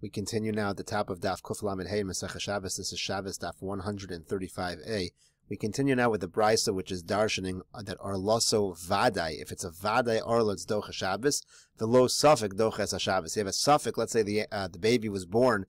We continue now at the top of Daf Kuf Lamed Hey Meseches Shabbos. This is Shabbos Daf 135a. We continue now with the brisa, which is darshaning that arloso vadai. If it's a vadai arlo, it's docha Shabbos. The low suffix doches Shabbos. You have a suffix. Let's say the baby was born.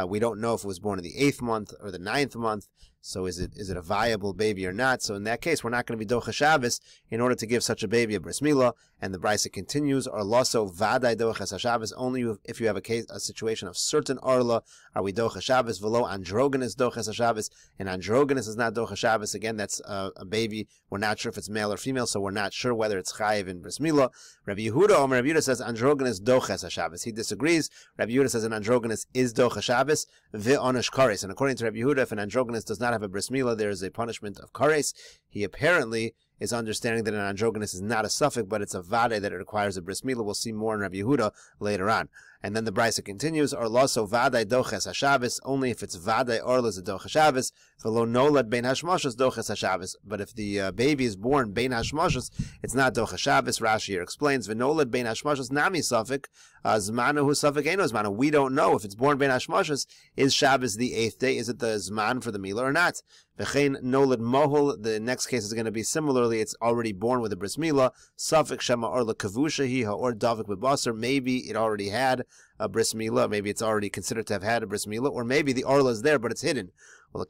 We don't know if it was born in the 8th month or the 9th month. So is it a viable baby or not? So in that case, we're not going to be docha Shabbos in order to give such a baby a bris milah. And the brisa continues, arloso vadai doches Shabbos. Only if you have a situation of certain arla are we docha Shabbos. Velo androgynous doches Shabbos. And androgynous is not docha Shabbos. Again, that's a baby. We're not sure if it's male or female, so we're not sure whether it's chayiv in bris milah. Rabbi Yehuda says androgynous doches Shabbos. He disagrees. Rabbi Yehuda says an androgynous is docha Shabbos. Ve'onish kares. And according to Rabbi Yehuda, if an androgynous does not have a bris milah, there is a punishment of kares. He apparently is understanding that an androgynous is not a suffix, but it's a vade that it requires a bris milah. We'll see more in Rabbi Yehuda later on. And then the brisa continues, arloso vadai doches Shabbos. Only if it's vadai arlo is a docha Shabbos. V'lo nolad bein hashmashos doches Shabbos. But if the baby is born bein hashmashos, it's not docha Shabbos. Rashi here explains, v'nolad bein hashmashos nami suffix, zmanu hu suffix eno zmanu. We don't know if it's born bein hashmashos. Is Shabbos the 8th day? Is it the zman for the milah or not? V'chein nolad mohol. The next case is going to be similarly. It's already born with a bris milah. Suffix shema arla kavusha hi ha'or davik b'basar. Maybe it already had a bris milah. Maybe it's already considered to have had a bris milah, or maybe the arla is there but it's hidden. Well, the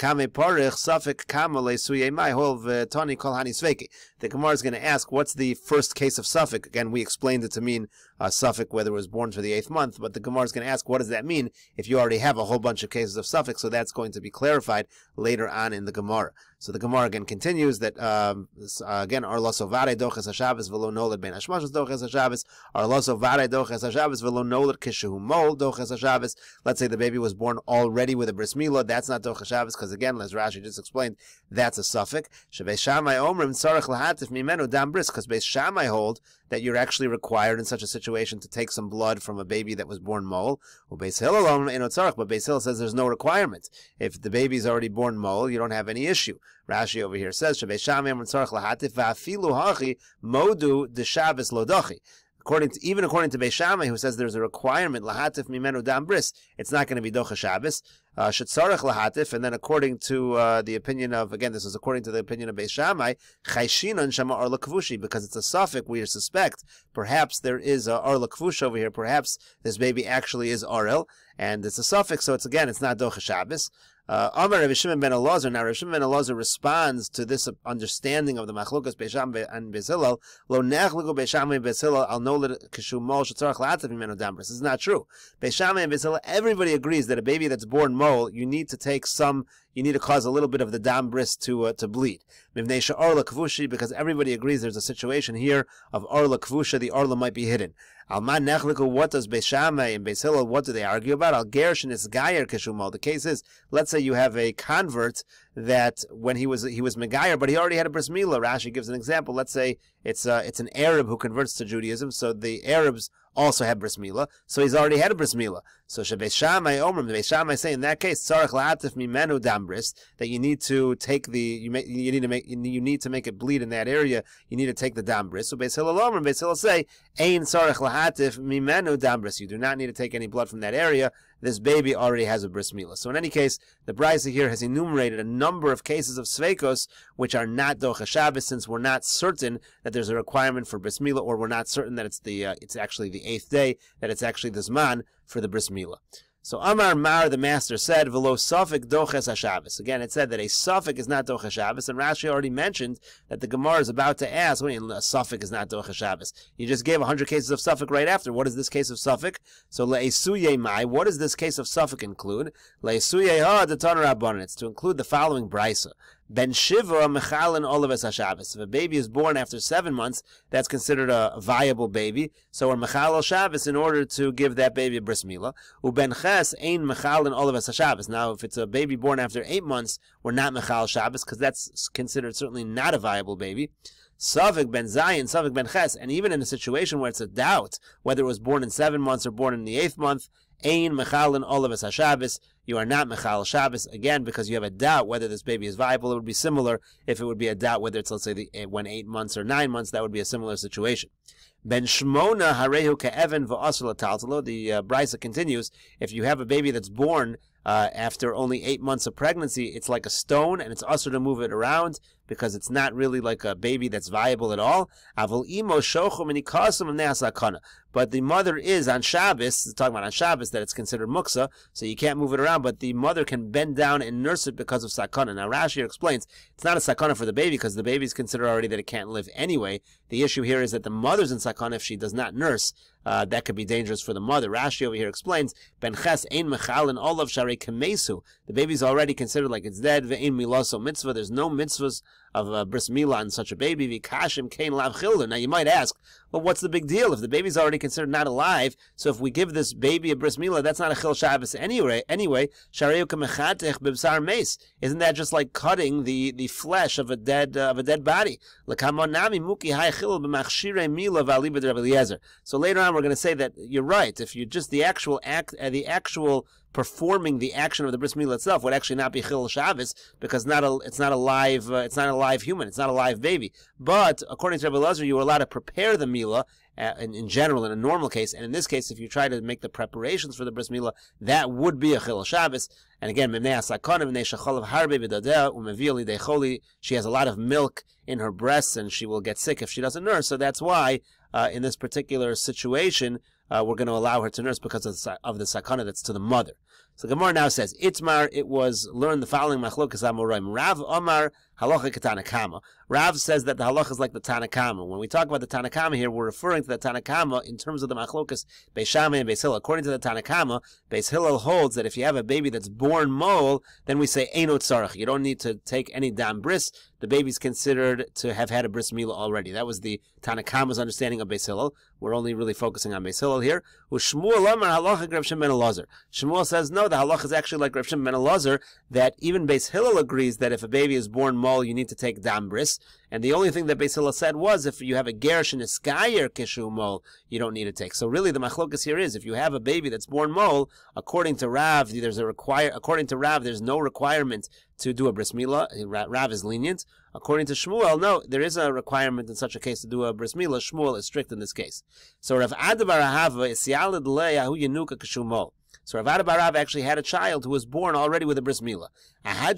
Gemara is going to ask, what's the first case of suffix? Again, we explained it to mean a suffix whether it was born for the 8th month, but the Gemara is going to ask, what does that mean if you already have a whole bunch of cases of suffix? So that's going to be clarified later on in the Gemara. So the Gemara again continues that, again, arloso vare doches Shabbos velo nolad ben hashmashos doches Shabbos, arloso vare doches Shabbos velo nolad kishehu mol doches Shabbos. Let's say the baby was born already with a bris milah. That's not doches Shabbos, because again, as Rashi just explained, that's a suffix. Beis Shammai omrim tzarich lahatif mimenu dam bris, because Beis Shammai hold that you're actually required in such a situation to take some blood from a baby that was born mole. Beis Hillel omrim eno tzarich, but Beis Hillel says there's no requirement. If the baby's already born mole, you don't have any issue. Rashi over here says, Beis Shammai omrim tzarich lahatif va'afilu hachi modu de Shabbos lodachi. Even according to Beis Shammai, who says there's a requirement, lahatif mimenu dam bris, it's not going to be docha Shabbos. Shetzarech lahatif, and then according to the opinion of, again, this is according to the opinion of Beis Shammai, chayshinon shama arla kvushi, because it's a suffix, we suspect perhaps there is a arla kvush over here, perhaps this baby actually is arel, and it's a suffix, so it's not docha Shabbos. Amar Rabbi Shimon ben Elazar. Now Rabbi Shimon ben Elazar responds to this understanding of the machlokas Beis Shammai and Beis Hillel. Lo nechligu Beis Shammai and Beis Hillel al nolad kishu mol shetzarach lahatif mimenu dam bris. This is not true. Beis Shammai and Beis Hillel, everybody agrees that a baby that's born mole, you need to take some. You need to cause a little bit of the dam bris to bleed. Mivnei she'arla kvushi, because everybody agrees there's a situation here of arla kvusha. The arla might be hidden. Alman nechliku. What does Beis Shammai and Beis Hillel, what do they argue about? Al gersh is gayer kishumol. The case is, let's say you have a convert that when he was megayer, but he already had a bris milah. Rashi gives an example. Let's say it's an Arab who converts to Judaism. So the Arabs also have bris milah, so he's already had a bris milah. So Beis Shammai omrim, Beis Shammai say in that case, tzarich lahatif mimenu dam bris, that you need to take you need to make it bleed in that area. You need to take the dam bris. So Beis Hillel omrim, Beis Hillel say ein tzarich lahatif mimenu dam bris. You do not need to take any blood from that area. This baby already has a bris milah. So in any case, the brisa here has enumerated a number of cases of sveikos which are not docha Shabbos, since we're not certain that there's a requirement for bris milah, or we're not certain that it's actually the 8th day, that it's actually the zman for the bris milah. So Amar Mar, the master, said, "V'lo suffix doches Shabbos." Again, it said that a suffix is not doches Shabbos, and Rashi already mentioned that the Gemara is about to ask, "Wait, a suffix is not doches Shabbos." You just gave 100 cases of suffix right after. What is this case of suffix? So le'esuye mai. What does this case of suffix include? Le'esuye ha d'tan rabbanan. It's to include the following brisa. Ben Shiva Mechalin Olaves HaShabbos. If a baby is born after 7 months, that's considered a viable baby. So we're Mechal Shabbos in order to give that baby a bris milah. Uben Ches Ein Mechalin Olaves HaShabbos. Now, if it's a baby born after 8 months, we're not Mechal Shabbos, because that's considered certainly not a viable baby. Savik ben Zayin, Savik ben Ches, and even in a situation where it's a doubt whether it was born in 7 months or born in the 8th month, Ein Mechalin Olaves HaShabbos. You are not Mechal Shabbos, again, because you have a doubt whether this baby is viable. It would be similar if it would be a doubt whether it's, let's say, when 8 months or 9 months, that would be a similar situation. Ben shmona harehu ke'evan v'asur l'taltalo. The brisa continues, if you have a baby that's born after only 8 months of pregnancy, it's like a stone, and it's usher to move it around because it's not really like a baby that's viable at all. But the mother is on Shabbos, talking about on Shabbos, that it's considered muksa, so you can't move it around, but the mother can bend down and nurse it because of sakana. Now Rashi here explains, it's not a sakana for the baby because the baby is considered already that it can't live anyway. The issue here is that the mother's in sakana if she does not nurse. That could be dangerous for the mother. Rashi over here explains, Ben ches ein mechal and olav sharei kemesu. The baby's already considered like it's dead. Ve'ein milaso mitzvah. There's no mitzvahs of bris milah on such a baby. V'kashim kein lav childer. Now you might ask, well, what's the big deal? If the baby's already considered not alive, so if we give this baby a bris milah, that's not a chil Shabbos anyway. Sharei kemechatech b'bsar meis. Isn't that just like cutting the flesh of a dead body? L'kamon nami muki hay chil b'machshirei milah v'alibed Rabbi Eliezer. So later on, we're going to say that you're right. If you just the actual performing the action of the bris milah itself would actually not be chil Shabbos because it's not a live human, it's not a live baby. But according to Rabbi Eliezer, you were allowed to prepare the milah in general in a normal case, and in this case, if you try to make the preparations for the bris milah, that would be a chil Shabbos. And again, she has a lot of milk in her breasts, and she will get sick if she doesn't nurse. So that's why, in this particular situation, we're going to allow her to nurse because of the sakana that's to the mother. So Gemara now says, Itmar, it was learned the following machlokas amoraim. Rav Omar halacha ketanakama. Rav says that the halacha is like the Tanakama. When we talk about the Tanakama here, we're referring to the Tanakama in terms of the machlokas Beis Shammai and Beis Hillel. According to the Tanakama, Beis Hillel holds that if you have a baby that's born mole, then we say Eino Tzarech. You don't need to take any dam bris. The baby's considered to have had a bris milah already. That was the Tanakama's understanding of Beis Hillel. We're only really focusing on Beis Hillel here. Shmuel Amar halacha Rav Shimon ben Elazar. Shmuel says no, the halacha is actually like Rav Shimon ben Elazar, that even Beis Hillel agrees that if a baby is born mole, you need to take dam bris. And the only thing that Beis Hillel said was if you have a gerish and a skayer kishu mole, you don't need to take. So really, the machlokas here is if you have a baby that's born mole, according to Rav, there's no requirement to do a bris milah. Rav is lenient. According to Shmuel, no, there is a requirement in such a case to do a bris milah. Shmuel is strict in this case. So Rav Ada bar Ahava is sialad le'ahu yenuka kishu mole. So Rav Ada bar Ahava actually had a child who was born already with a bris milah. That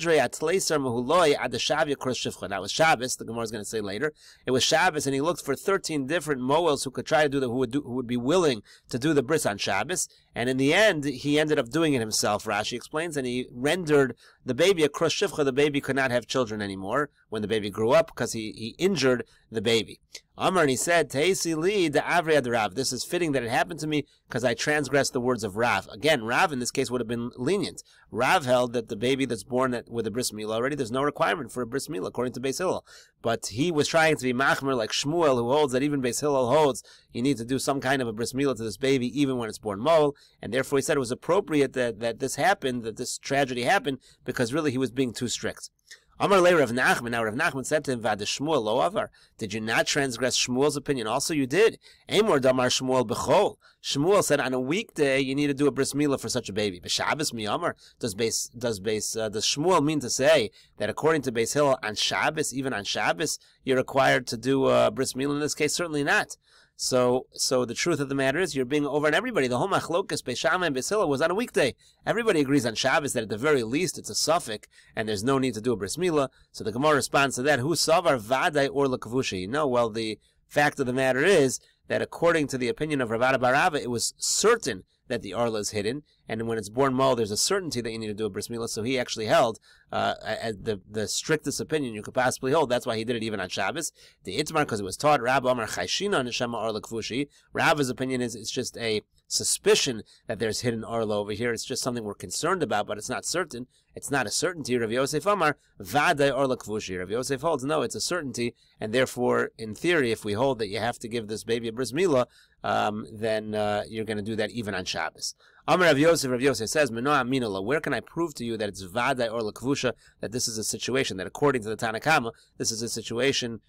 was Shabbos. The Gemara is going to say later. It was Shabbos, and he looked for 13 different moels who could try to do who would be willing to do the bris on Shabbos. And in the end, he ended up doing it himself. Rashi explains, and he rendered the baby a kros shivcha. The baby could not have children anymore when the baby grew up because he injured the baby. Amar, and he said, Teisi li de avri ad Rav. This is fitting that it happened to me because I transgressed the words of Rav. Again, Rav in this case would have been lenient. Rav held that the baby that's born with a bris milah already, there's no requirement for a bris milah according to Beis Hillel. But he was trying to be machmer like Shmuel, who holds that even Beis Hillel holds you need to do some kind of a bris milah to this baby even when it's born mole, and therefore he said it was appropriate that this happened, that this tragedy happened, because really he was being too strict. Amar le Rav Nachman. Now Rav Nachman said to him, "Vad Shmuel lo avar? Did you not transgress Shmuel's opinion? Also, you did. Amor damar Shmuel bechol. Shmuel said on a weekday you need to do a bris milah for such a baby. B'Shabbos mi amar. Does Shmuel mean to say that according to Beis Hillel on Shabbos, even on Shabbos, you're required to do a bris milah? In this case, certainly not. So the truth of the matter is you're being over on everybody. The whole machlokas Beis Shammai and Beis Hillel was on a weekday. Everybody agrees on Shabbos that at the very least it's a suffix and there's no need to do a bris milah. So the Gemara responds to that, Hu savar vadai or lekavushi. No, well, the fact of the matter is that according to the opinion of Rav Ada bar Ahava, it was certain that the arla is hidden, and when it's born mole, there's a certainty that you need to do a bris milah. So he actually held the strictest opinion you could possibly hold. That's why he did it even on Shabbos. The Itmar, because it was taught, Rab Amar Chayshina Neshama Arla Kvushi. Rab's opinion is it's just a suspicion that there's hidden arla over here. It's just something we're concerned about, but it's not certain. It's not a certainty. Rav Yosef Amar Vadai Arla Kvushi. Rav Yosef holds no, it's a certainty, and therefore, in theory, if we hold that you have to give this baby a bris milah, then you're going to do that even on Shabbos. Amar Rav Yosef says, where can I prove to you that it's Vadai or Lakvusha, that this is a situation, that according to the Tanakama, this is a situation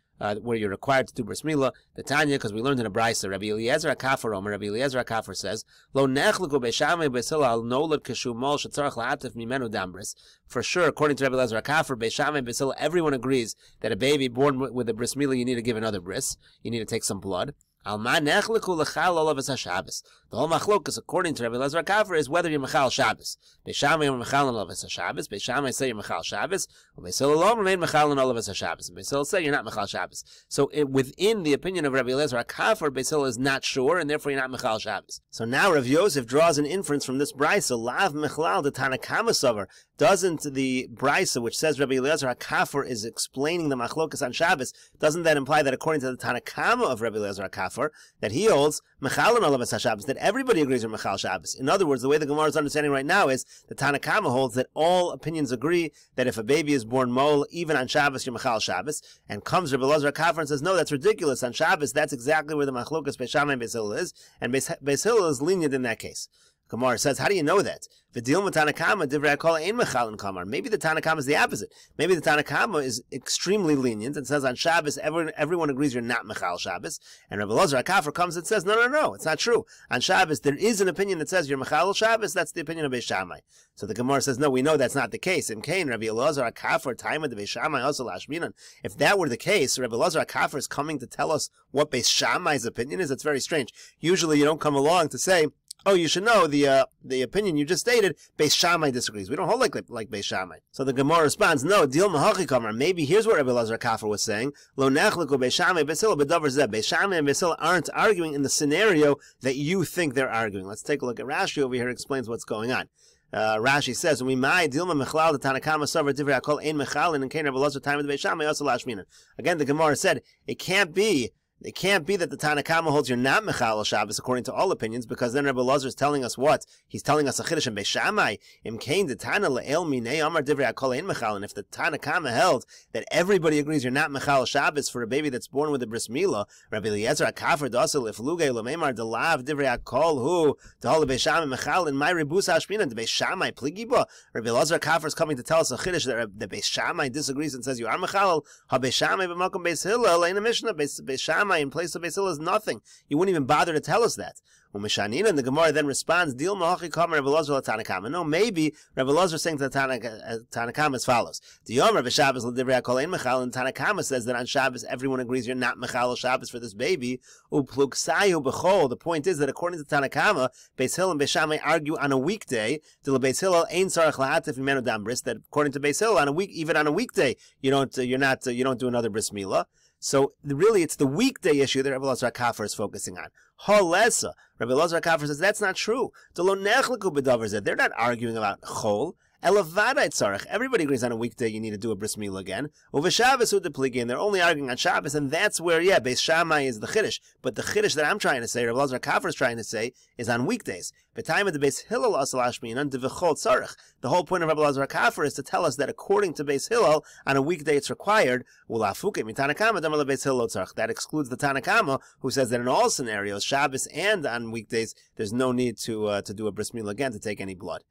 where you're required to do bris milah? The Tanya, because we learned in a brisa, Rabbi Eliezer HaKafar Omer, Rabbi Eliezer HaKafar says, Lo nechliku Beis Shammai Beis Hillel al nolad kashu mol shetzarach la'atif mimenu dam bris. For sure, according to Rabbi Eliezer HaKafar, Beis Shammai Beis Hillel, everyone agrees that a baby born with a bris milah, you need to give another bris. You need to take some blood. Al ma nechleku lechal olavas haShabbos. The whole machlokas, according to Rabbi Elazar HaKafar, is whether you're mechal Shabbos. Beis Shammai you're mechal olavas haShabbos. Beis Shammai say you're mechal Shabbos. Beis Hillel alone remain mechal olavas haShabbos. Beis Hillel say you're not mechal Shabbos. So within the opinion of Rabbi Elazar HaKafar, Beis Hillel is not sure, and therefore you're not mechal Shabbos. So now Rav Yosef draws an inference from this brisa. Lav mechlal the Tanakama savar. Doesn't the brisa, which says Rabbi Elazar HaKafar is explaining the machlokas on Shabbos, doesn't that imply that according to the Tanakama of Rabbi Elazar HaKafar, that he holds mechal olavas haShabbos, that everybody agrees with mechal Shabbos? In other words, the way the Gemara is understanding right now is the Tanakama holds that all opinions agree that if a baby is born mole, even on Shabbos, you're mechal Shabbos. And comes Rabbi Elazar HaKafar and says, no, that's ridiculous. On Shabbos, that's exactly where the machlokas Beis Shammai and Beis Hillel is, and Beis Hillel is lenient in that case. Gemara says, how do you know that? Maybe the Tanakama is the opposite. Maybe the Tanakama is extremely lenient and says on Shabbos, everyone agrees you're not mechal Shabbos. And Rabbi Elazar HaKafar comes and says, no, it's not true. On Shabbos, there is an opinion that says you're mechal Shabbos. That's the opinion of Beis Shammai. So the Gemara says, no, we know that's not the case. Im kain, Rabbi Elazar HaKafar, Taima de Beis Shammai also lashminan. If that were the case, Rabbi Elazar HaKafar is coming to tell us what Beis Shammai's opinion is. It's very strange. Usually you don't come along to say, oh, you should know the opinion you just stated, Beis Shammai disagrees. We don't hold like Beis Shammai. So the Gemara responds, no, Dil Mahachi Kamar. Maybe here's what Rabbi Elazar HaKafar was saying. Lo nechleku Beis Shammai Beis Hillel b'davar zeh. Beis Shammai and Beis Hillel aren't arguing in the scenario that you think they're arguing. Let's take a look at Rashi over here. Explains what's going on. Rashi says, "We may Dilma mechlal the Tanakama savar divrei hakol ein mechalin and kain Rabbi Elazar time of the Beis Shammai also lashminan." Again, the Gemara said it can't be that the Tanakama holds you're not mechal Shabbos according to all opinions, because then Rabbi Elazar is telling us what? He's telling us a chiddush in Beis Shammai. Im kain the Tana le'el minei amar divrei hakol ein mechal. And if the Tanakama held that everybody agrees you're not mechal Shabbos for a baby that's born with a bris milah, Rabbi Eliezer HaKafar dasel if lugei lomeimar delav divrei hakol hu dehol Beis Shammai mechal in my rebus hashminan the Beis Shammai pligiba. Rabbi Eliezer HaKafar is coming to tell us a chiddush that the Beis Shammai disagrees and says you are mechal. Ha Beis Shammai b'makom Beis Hillel ain't a mishnah. Beis Shammai in place of Beis Hillel is nothing. You wouldn't even bother to tell us that. And the Gemara then responds, Dil Mahachi Kamar Rabbi Elazar Tanakama. No, maybe Rabbi Elazar is saying to the Tanakama as follows. The Yom Rabbi Shabbos l'divrei hakol ein mechal, and Tanakama says that on Shabbos everyone agrees you're not mechal Shabbos for this baby. Upluksayu b'chol. The point is that according to Tanakama, Beis Hillel and Beis Shammai argue on a weekday. Till Beis Hillel ein sarach lahatif imenu dam bris. That according to Beis Hillel, even on a weekday, you don't do another bris milah. So really, it's the weekday issue that Rabbi Elazar HaKafar is focusing on. Holesa, Rabbi Elazar HaKafar says that's not true. They're not arguing about chol. Everybody agrees on a weekday you need to do a bris milah again. And they're only arguing on Shabbos, and that's where, Beis Shammai is the chiddush. But the chiddush that I'm trying to say, Rabbi Elazar HaKafar is trying to say, is on weekdays. The time of the Beis Hillel asal ashminan devechol tzarech. The whole point of Rabbi Elazar HaKafar is to tell us that according to Beis Hillel, on a weekday it's required. That excludes the Tanakama, who says that in all scenarios, Shabbos and on weekdays, there's no need to do a bris milah again to take any blood.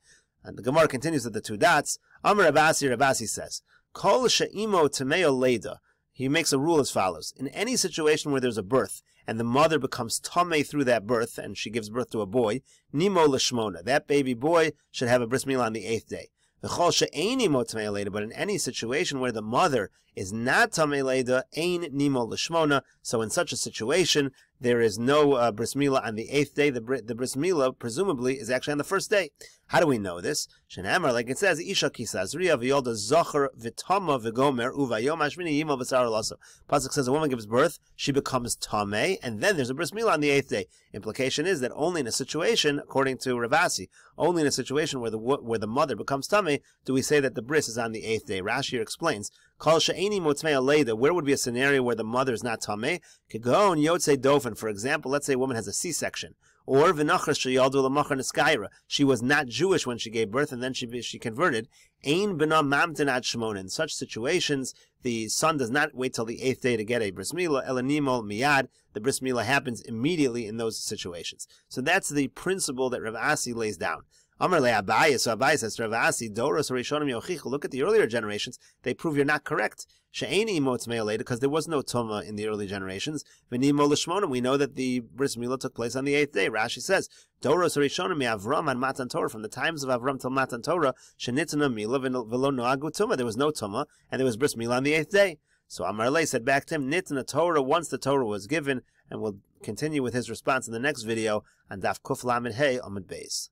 And the Gemara continues with the two dots. Amar Rabasi says, Kol she'imo tameo leda. He makes a rule as follows. In any situation where there's a birth, and the mother becomes tamei through that birth, and she gives birth to a boy, nimo l'shmona. That baby boy should have a bris milah on the 8th day. But in any situation where the mother is not tamei leda, ein nimo l'shmona. So in such a situation, there is no bris milah on the 8th day. The bris milah presumably is actually on the 1st day. How do we know this? Shenamar, like it says, Isha kisazriya v'yolda zocher v'tama v'gomer uvayom hashmini yimo b'sar laso. Pasuk says a woman gives birth, she becomes tamei, and then there's a bris milah on the 8th day. Implication is that only in a situation, according to Ravasi, only in a situation where the mother becomes tamei, do we say that the bris is on the 8th day. Rashi here explains, Kol she'eni motmei aleida. Where would be a scenario where the mother is not tamei? Kegon yotzei dofen. For example, let's say a woman has a C-section. Or v'nachras sheyaldu l'machar neskaira. She was not Jewish when she gave birth, and then she converted. Ein b'na mamten ad shmona. In such situations, the son does not wait till the 8th day to get a bris milah. Elanimol miyad. The bris milah happens immediately in those situations. So that's the principle that Rav Asi lays down. Amar le Abaye, so Abaye says to Rav Asi, Doros Rishonim Yochichu. Look at the earlier generations; they prove you're not correct. She'eni imo tmei later, because there was no tuma in the early generations. V'nimo l'shmonim. We know that the bris milah took place on the 8th day. Rashi says, Doros Rishonim Avram and Matan Torah. From the times of Avram till Matan Torah, shenitzana milah v'lo noagu tuma. There was no tuma, and there was bris milah on the 8th day. So Amar Le said back to him, Nitna Torah, once the Torah was given, and we'll continue with his response in the next video on Daf Kuf Lamed Hey Amud Beis.